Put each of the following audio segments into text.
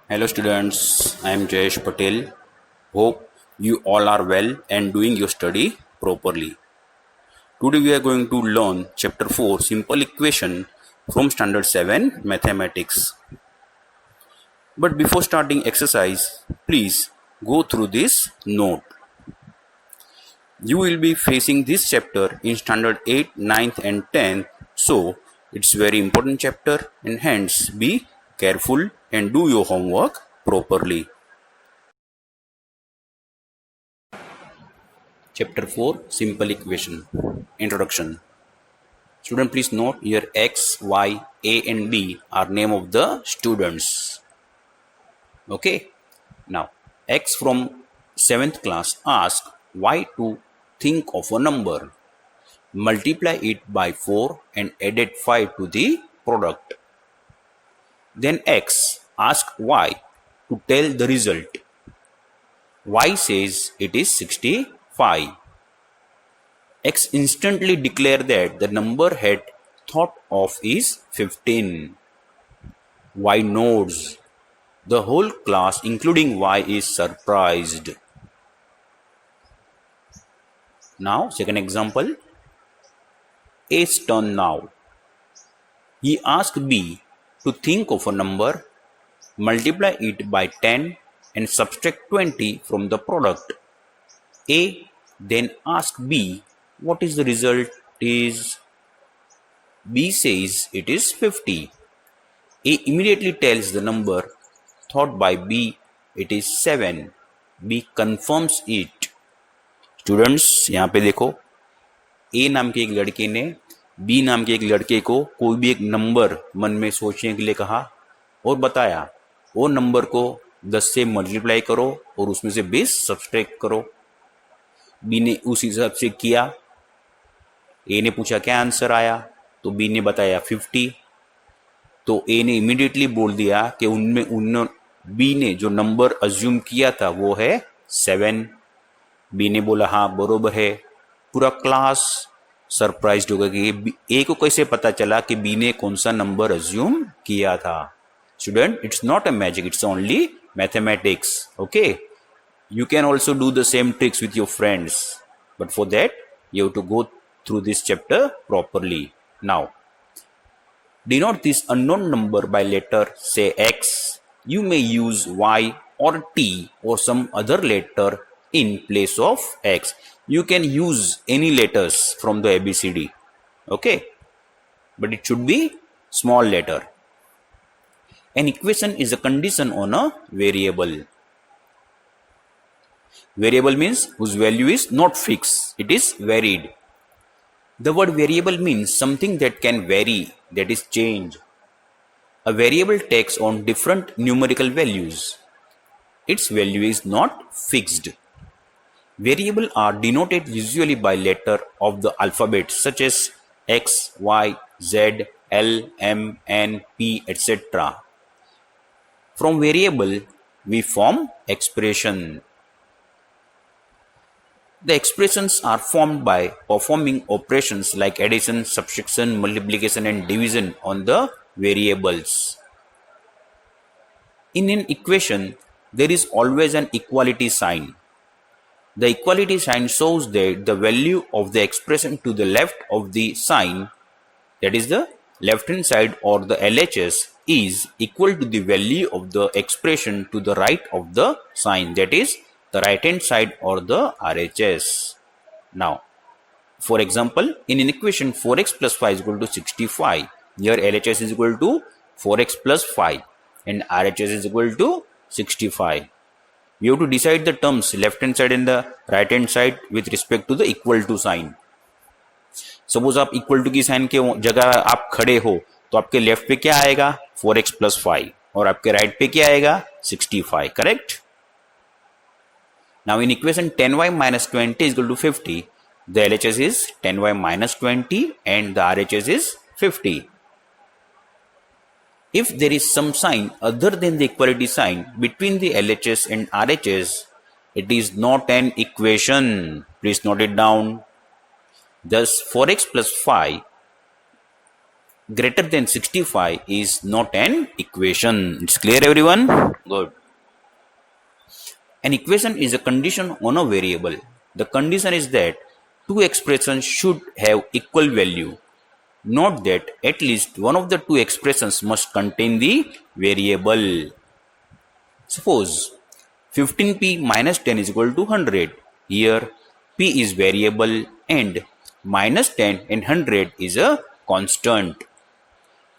Hello students, I am Jayesh Patel. Hope you all are well and doing your study properly. Today we are going to learn chapter 4 simple equation from standard 7 mathematics. But before starting exercise, please go through this note. You will be facing this chapter in standard 8, 9th and 10th, so it's very important chapter and hence be careful and do your homework properly. Chapter 4 Simple Equation Introduction. Student, please note here X, Y, A and B are name of the students. Okay. Now X from 7th class asks Y to think of a number. Multiply it by 4 and add 5 to the product. Then X asks Y to tell the result. Y says it is 65. X instantly declared that the number had thought of is 15. Y nods. The whole class, including Y, is surprised. Now, second example. A's turn now. He asked B to think of a number, multiply it by 10 and subtract 20 from the product. A then asked B what is the result is. B says it is 50. A immediately tells the number thought by B it is 7. B confirms it. Students, यहाँ पे देखो A नाम के एक लड़के ने B नाम के एक लड़के को कोई भी एक नंबर मन में सोचने के लिए कहा और बताया वो नंबर को 10 से मल्टीप्लाई करो और उसमें से 20 सब्सट्रैक्ट करो. B ने उस हिसाब से किया. A ने पूछा क्या आंसर आया, तो B ने बताया 50. तो A ने इमीडिएटली बोल दिया कि उनमें B ने जो नंबर अज्यूम किया था वो है 7. B ने बोला हाँ बरोबर है. पूरा क्लास सरप्राइज्ड होगा कि A को कैसे पता चला कि B ने कौन सा नंबर अज्यूम किया था. Student, it's not a magic, it's only mathematics. Okay, you can also do the same tricks with your friends, but for that you have to go through this chapter properly. Now denote this unknown number by letter, say X. You may use Y or T or some other letter in place of X. You can use any letters from the ABCD, okay, but it should be small letter. An equation is a condition on a variable. Variable means whose value is not fixed, it is varied. The word variable means something that can vary, that is change. A variable takes on different numerical values. Its value is not fixed. Variables are denoted usually by letter of the alphabet such as X, Y, Z, L, M, N, P, etc. From variable, we form expression. The expressions are formed by performing operations like addition, subtraction, multiplication and division on the variables. In an equation, there is always an equality sign. The equality sign shows that the value of the expression to the left of the sign, that is the left hand side or the LHS, is equal to the value of the expression to the right of the sign, that is the right hand side or the RHS. Now, for example, in an equation 4x plus 5 is equal to 65, here LHS is equal to 4x plus 5 and RHS is equal to 65. We have to decide the terms left hand side and the right hand side with respect to the equal to sign. Suppose आप equal to की sign के जगह आप खड़े हो तो आपके left पे क्या आएगा 4x plus 5 और आपके राइट पे क्या आएगा 65, correct. Now in equation 10y minus 20 is equal to 50, the LHS is 10y minus 20 and the RHS is 50. If there is some sign other than the equality sign between the LHS and RHS, it is not an equation. Please note it down. Thus 4x plus 5 greater than 65 is not an equation. It's clear, everyone? Good. An equation is a condition on a variable. The condition is that two expressions should have equal value. Note that at least one of the two expressions must contain the variable. Suppose 15p minus 10 is equal to 100. Here p is variable and minus 10 and 100 is a constant.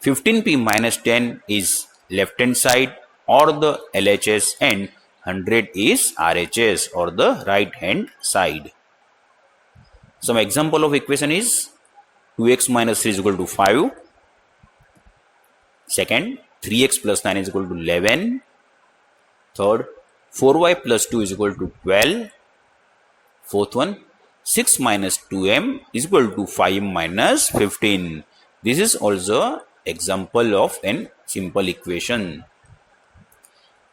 15p minus 10 is left hand side or the LHS and 100 is RHS or the right hand side. Some example of equation is 2x minus 3 is equal to 5. Second, 3x plus 9 is equal to 11. Third, 4y plus 2 is equal to 12. Fourth one, 6 minus 2m is equal to 5 minus 15. This is also example of an simple equation.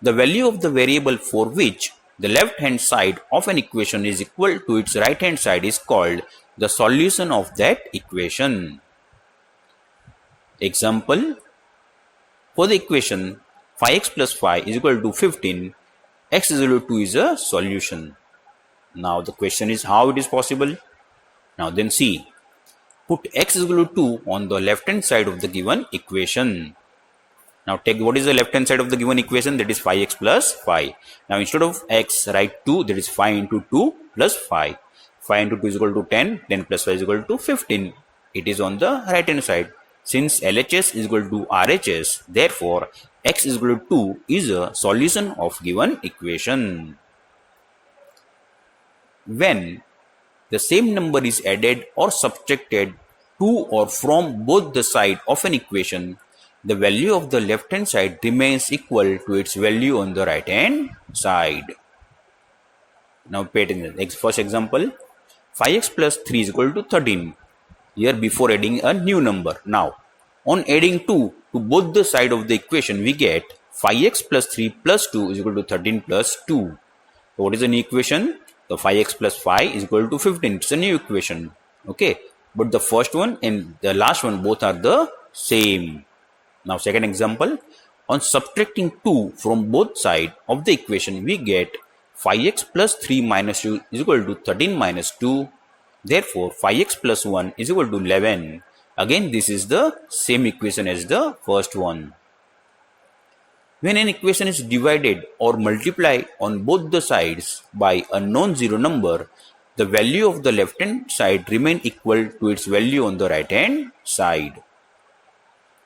The value of the variable for which the left hand side of an equation is equal to its right hand side is called the solution of that equation. Example, for the equation 5x plus 5 is equal to 15, x is equal to 2 is a solution. Now the question is how it is possible. Now then see, put x is equal to 2 on the left hand side of the given equation. Now take what is the left hand side of the given equation, that is 5x plus 5. Now instead of x write 2, that is 5 into 2 plus 5. 5 into 2 is equal to 10, 10 plus 5 is equal to 15. It is on the right hand side. Since LHS is equal to RHS, therefore x is equal to 2 is a solution of given equation. When the same number is added or subtracted to or from both the side of an equation, the value of the left hand side remains equal to its value on the right hand side. Now pay attention. First example, 5x plus 3 is equal to 13. Here before adding a new number. Now on adding 2 to both the side of the equation, we get 5x plus 3 plus 2 is equal to 13 plus 2. So what is the new equation? The 5x plus 5 is equal to 15. It's a new equation. Okay. But the first one and the last one both are the same. Now second example, on subtracting 2 from both sides of the equation, we get 5x plus 3 minus 2 is equal to 13 minus 2. Therefore 5x plus 1 is equal to 11. Again this is the same equation as the first one. When an equation is divided or multiplied on both the sides by a non-zero number, the value of the left hand side remains equal to its value on the right hand side.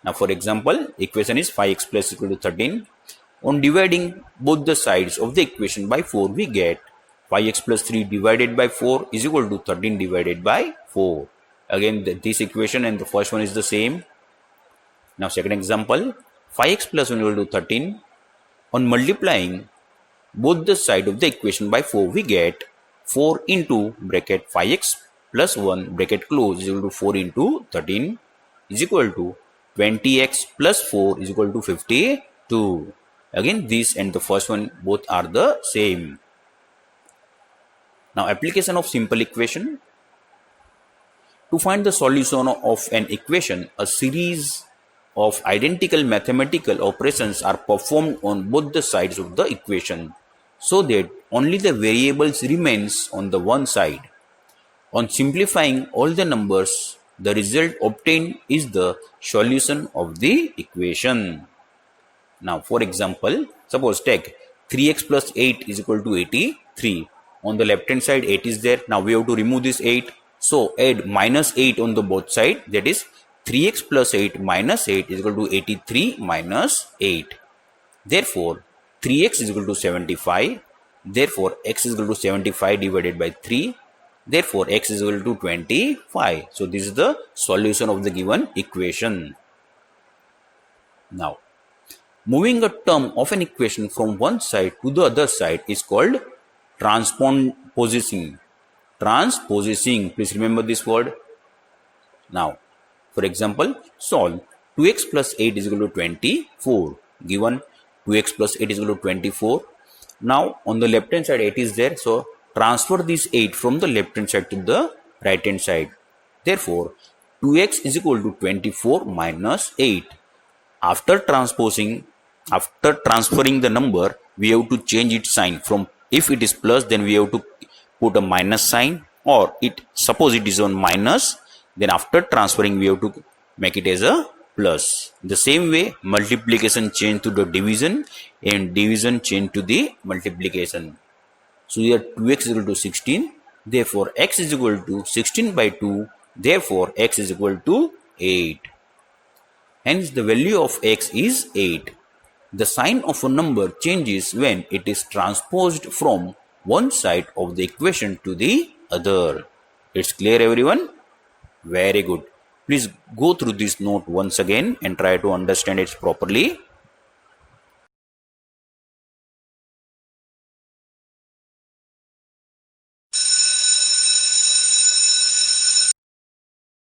Now for example, equation is 5x plus equal to 13. On dividing both the sides of the equation by 4, we get 5x plus 3 divided by 4 is equal to 13 divided by 4. Again this equation and the first one is the same. Now second example, 5x plus 1 equal to 13. On multiplying both the side of the equation by 4, we get 4 into bracket 5x plus 1 bracket close is equal to 4 into 13 is equal to 20x plus 4 is equal to 52. Again this and the first one both are the same. Now application of simple equation. To find the solution of an equation, a series of identical mathematical operations are performed on both the sides of the equation so that only the variables remains on the one side. On simplifying all the numbers, the result obtained is the solution of the equation. Now for example, suppose take 3x plus 8 is equal to 83. On the left hand side 8 is there. Now we have to remove this 8. So add minus 8 on the both side, that is 3x plus 8 minus 8 is equal to 83 minus 8. Therefore 3x is equal to 75. Therefore x is equal to 75 divided by 3. Therefore x is equal to 25. So this is the solution of the given equation. Now moving a term of an equation from one side to the other side is called transposing. Transposing, please remember this word. Now for example, solve 2x plus 8 is equal to 24. Given 2x plus 8 is equal to 24. Now on the left hand side 8 is there. So transfer this 8 from the left hand side to the right hand side. Therefore 2x is equal to 24 minus 8. After transferring the number, we have to change its sign. From if it is plus, then we have to put a minus sign, or suppose it is on minus, then after transferring we have to make it as a plus. The same way, multiplication change to the division and division change to the multiplication. So here 2x is equal to 16, therefore x is equal to 16 by 2, therefore x is equal to 8. Hence the value of x is 8. The sign of a number changes when it is transposed from one side of the equation to the other. It's clear, everyone? Very good. Please go through this note once again and try to understand it properly.